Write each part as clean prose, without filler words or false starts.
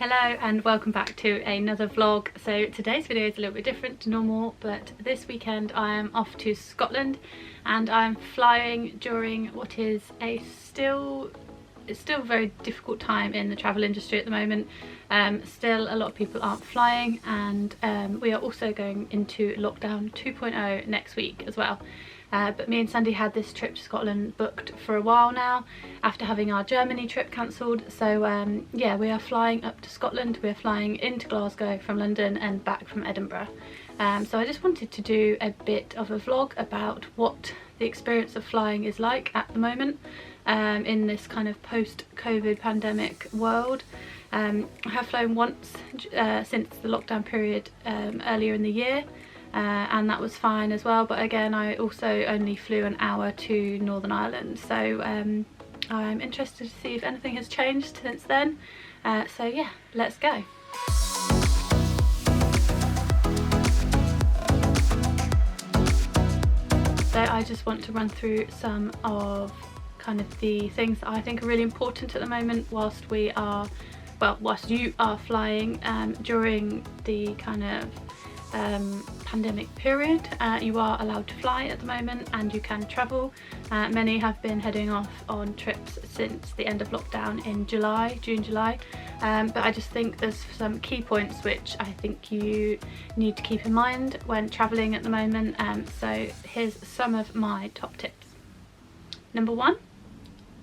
Hello and welcome back to another vlog. So today's video is a little bit different to normal, but this weekend I am off to Scotland and I'm flying during what is still a very difficult time in the travel industry at the moment. Still a lot of people aren't flying, and we are also going into lockdown 2.0 next week as well. But me and Sandy had this trip to Scotland booked for a while now after having our Germany trip cancelled. So yeah, we are flying up to Scotland. We're flying into Glasgow from London and back from Edinburgh. So I just wanted to do a bit of a vlog about what the experience of flying is like at the moment in this kind of post-COVID pandemic world. I have flown once since the lockdown period earlier in the year. And that was fine as well, but again I also only flew an hour to Northern Ireland, so I'm interested to see if anything has changed since then. So yeah, let's go. So I just want to run through some of kind of the things that I think are really important at the moment whilst you are flying during the kind of pandemic period. You are allowed to fly at the moment and you can travel. Many have been heading off on trips since the end of lockdown in June, July. But I just think there's some key points which I think you need to keep in mind when travelling at the moment. So here's some of my top tips. Number one,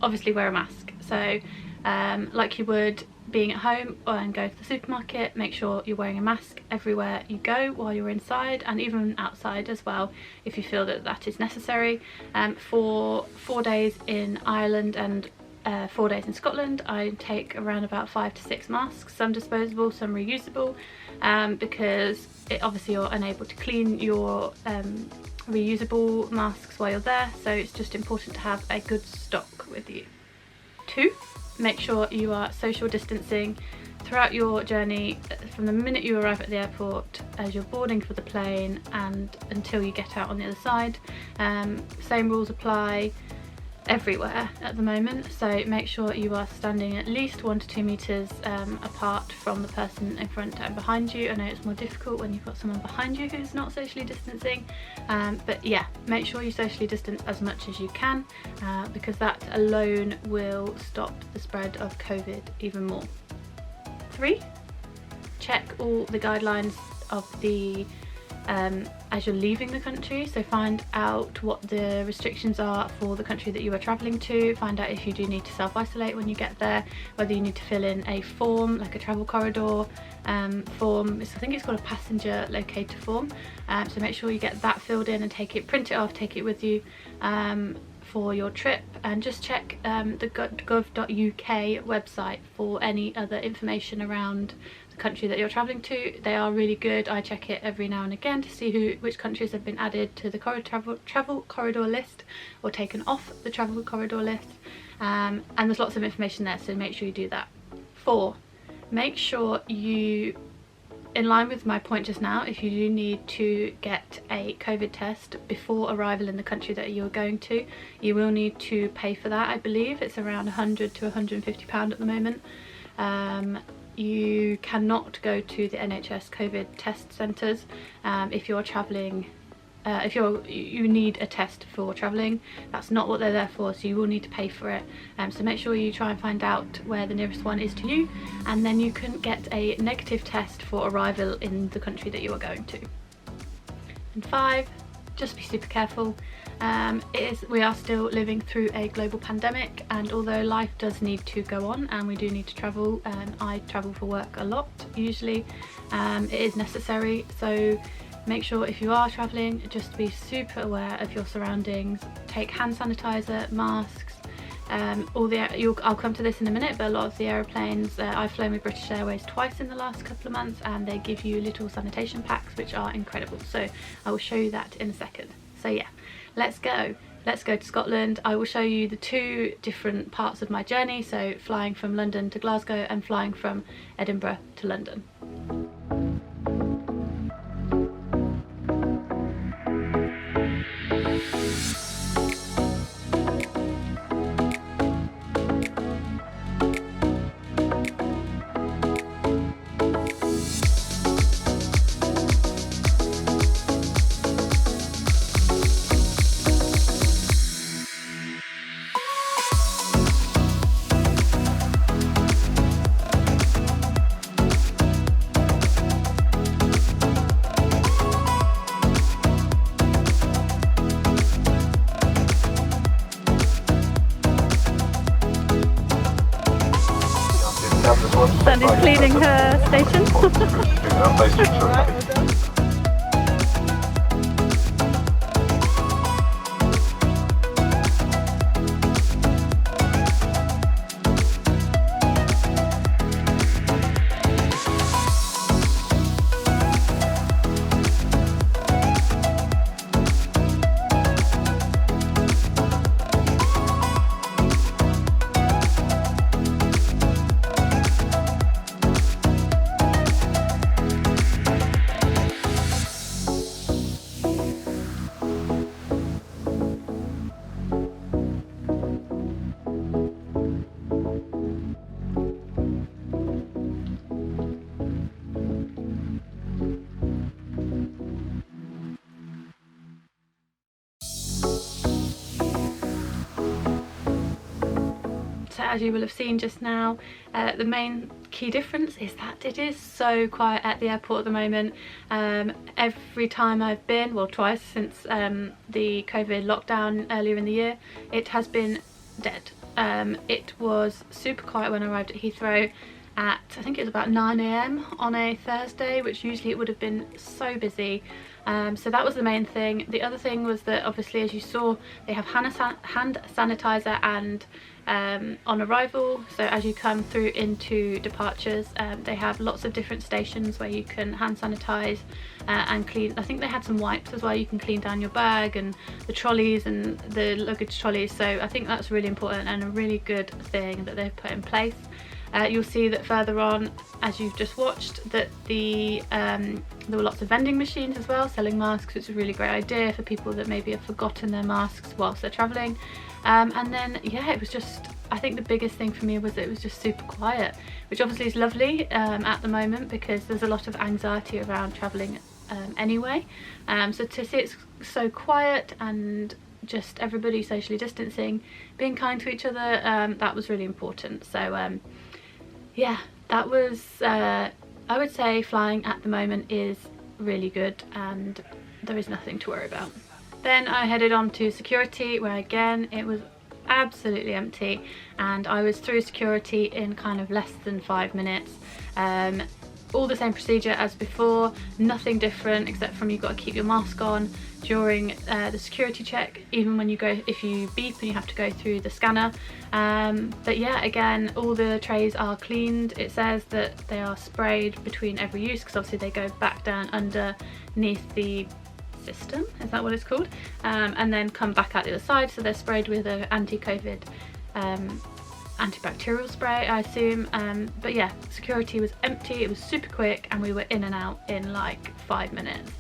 obviously wear a mask. So like you would being at home and go to the supermarket, make sure you're wearing a mask everywhere you go while you're inside and even outside as well if you feel that that is necessary. For 4 days in Ireland and 4 days in Scotland, I take around about 5 to 6 masks, some disposable, some reusable, because obviously you're unable to clean your reusable masks while you're there, so it's just important to have a good stock with you. 2, make sure you are social distancing throughout your journey from the minute you arrive at the airport, as you're boarding for the plane, and until you get out on the other side. Same rules apply everywhere at the moment, so make sure you are standing at least 1 to 2 meters apart from the person in front and behind you. I know it's more difficult when you've got someone behind you who's not socially distancing, but yeah, make sure you socially distance as much as you can, because that alone will stop the spread of COVID even more. 3, check all the guidelines of the as you're leaving the country, so find out what the restrictions are for the country that you are travelling to. Find out if you do need to self-isolate when you get there, whether you need to fill in a form like a travel corridor form. I think it's called a passenger locator form, so make sure you get that filled in and print it off, take it with you for your trip, and just check the gov.uk website for any other information around country that you're traveling to. They are really good. I check it every now and again to see which countries have been added to the travel corridor list or taken off the travel corridor list, and there's lots of information there, so make sure you do that. 4, make sure you, in line with my point just now, if you do need to get a COVID test before arrival in the country that you're going to, you will need to pay for that. I believe it's around £100 to £150 at the moment. You cannot go to the NHS COVID test centres if you're travelling. If you need a test for travelling, that's not what they're there for, so you will need to pay for it. So make sure you try and find out where the nearest one is to you, and then you can get a negative test for arrival in the country that you are going to. And 5, just be super careful. We are still living through a global pandemic, and although life does need to go on and we do need to travel, and I travel for work a lot usually, it is necessary. So make sure if you are travelling, just be super aware of your surroundings. Take hand sanitizer, masks, I'll come to this in a minute, but a lot of the aeroplanes, I've flown with British Airways twice in the last couple of months, and they give you little sanitation packs which are incredible, so I will show you that in a second. So yeah, let's go to Scotland. I will show you the 2 different parts of my journey, so flying from London to Glasgow and flying from Edinburgh to London. Sandy's cleaning her station. So as you will have seen just now, the main key difference is that it is so quiet at the airport at the moment. Every time I've been, well twice since the COVID lockdown earlier in the year, it has been dead. It was super quiet when I arrived at Heathrow at, I think it was about 9 AM on a Thursday, which usually it would have been so busy. So that was the main thing. The other thing was that obviously, as you saw, they have hand sanitizer and on arrival. So as you come through into departures, they have lots of different stations where you can hand sanitize and clean. I think they had some wipes as well. You can clean down your bag and the trolleys and the luggage trolleys. So I think that's really important and a really good thing that they've put in place. You'll see that further on, as you've just watched, that there were lots of vending machines as well selling masks. It's a really great idea for people that maybe have forgotten their masks whilst they're travelling. And then yeah, it was just, I think the biggest thing for me was that it was just super quiet, which obviously is lovely at the moment because there's a lot of anxiety around travelling anyway. So to see it's so quiet and just everybody socially distancing, being kind to each other, that was really important. So yeah, that was, I would say flying at the moment is really good and there is nothing to worry about. Then I headed on to security, where again it was absolutely empty and I was through security in kind of less than 5 minutes. All the same procedure as before, nothing different except from you've got to keep your mask on during the security check, even when you go, if you beep and you have to go through the scanner. But yeah, again, all the trays are cleaned. It says that they are sprayed between every use because obviously they go back down underneath the system, is that what it's called, and then come back out the other side. So they're sprayed with an anti-COVID antibacterial spray, I assume. But yeah, security was empty, it was super quick and we were in and out in like 5 minutes.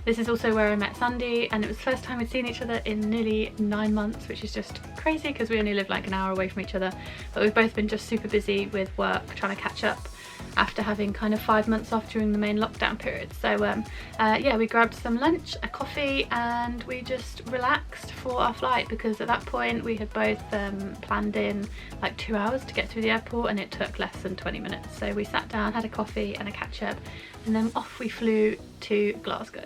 This is also where I met Sandy, and it was the first time we'd seen each other in nearly 9 months, which is just crazy because we only live like an hour away from each other. But we've both been just super busy with work, trying to catch up after having kind of 5 months off during the main lockdown period. So yeah, we grabbed some lunch, a coffee, and we just relaxed for our flight because at that point we had both planned in like 2 hours to get through the airport and it took less than 20 minutes. So we sat down, had a coffee and a catch up, and then off we flew to Glasgow.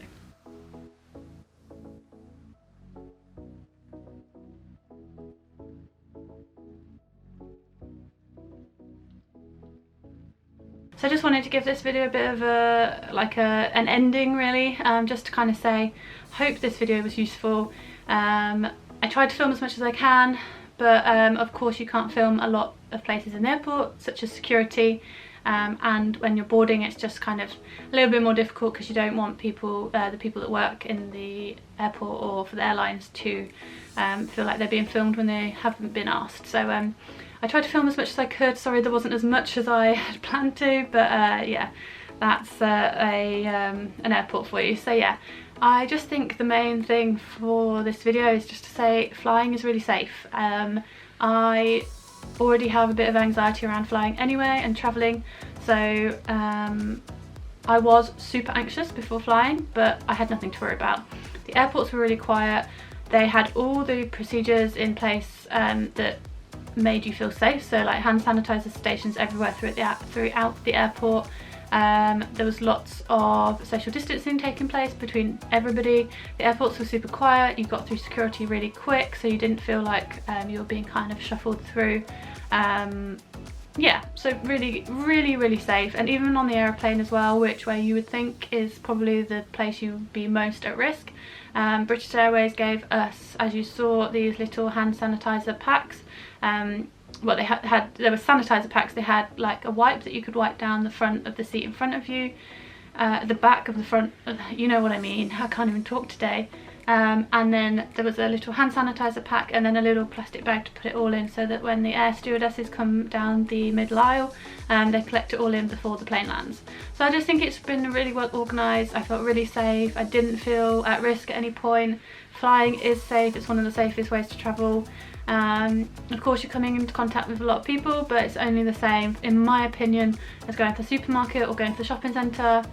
So I just wanted to give this video a bit of an ending really, just to kind of say, hope this video was useful. I tried to film as much as I can, but of course you can't film a lot of places in the airport, such as security, and when you're boarding it's just kind of a little bit more difficult because you don't want people, the people that work in the airport or for the airlines to feel like they're being filmed when they haven't been asked. So I tried to film as much as I could. Sorry there wasn't as much as I had planned to, but yeah, that's an airport for you. So yeah, I just think the main thing for this video is just to say flying is really safe. I already have a bit of anxiety around flying anyway and travelling, so I was super anxious before flying, but I had nothing to worry about. The airports were really quiet. They had all the procedures in place that made you feel safe, so like hand sanitizer stations everywhere throughout the airport. There was lots of social distancing taking place between everybody. The airports were super quiet, you got through security really quick, so you didn't feel like you were being kind of shuffled through. yeah, so really safe, and even on the aeroplane as well, where you would think is probably the place you would be most at risk. British Airways gave us, as you saw, these little hand sanitizer packs. Well, there were sanitizer packs. They had like a wipe that you could wipe down the front of the seat in front of you, the back of the front, you know what I mean, I can't even talk today. And then there was a little hand sanitizer pack, and then a little plastic bag to put it all in, so that when the air stewardesses come down the middle aisle, they collect it all in before the plane lands. So I just think it's been really well organised. I felt really safe. I didn't feel at risk at any point. Flying is safe. It's one of the safest ways to travel. Of course, you're coming into contact with a lot of people, but it's only the same, in my opinion, as going to the supermarket or going to the shopping centre,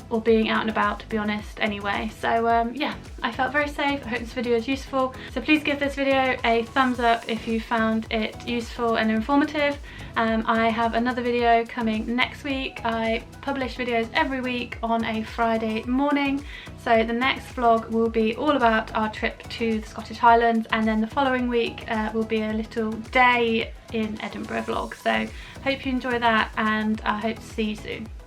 or being out and about, to be honest, anyway. So yeah, I felt very safe. I hope this video is useful. So please give this video a thumbs up if you found it useful and informative. I have another video coming next week. I publish videos every week on a Friday morning. So the next vlog will be all about our trip to the Scottish Highlands, and then the following week will be a little day in Edinburgh vlog. So hope you enjoy that, and I hope to see you soon.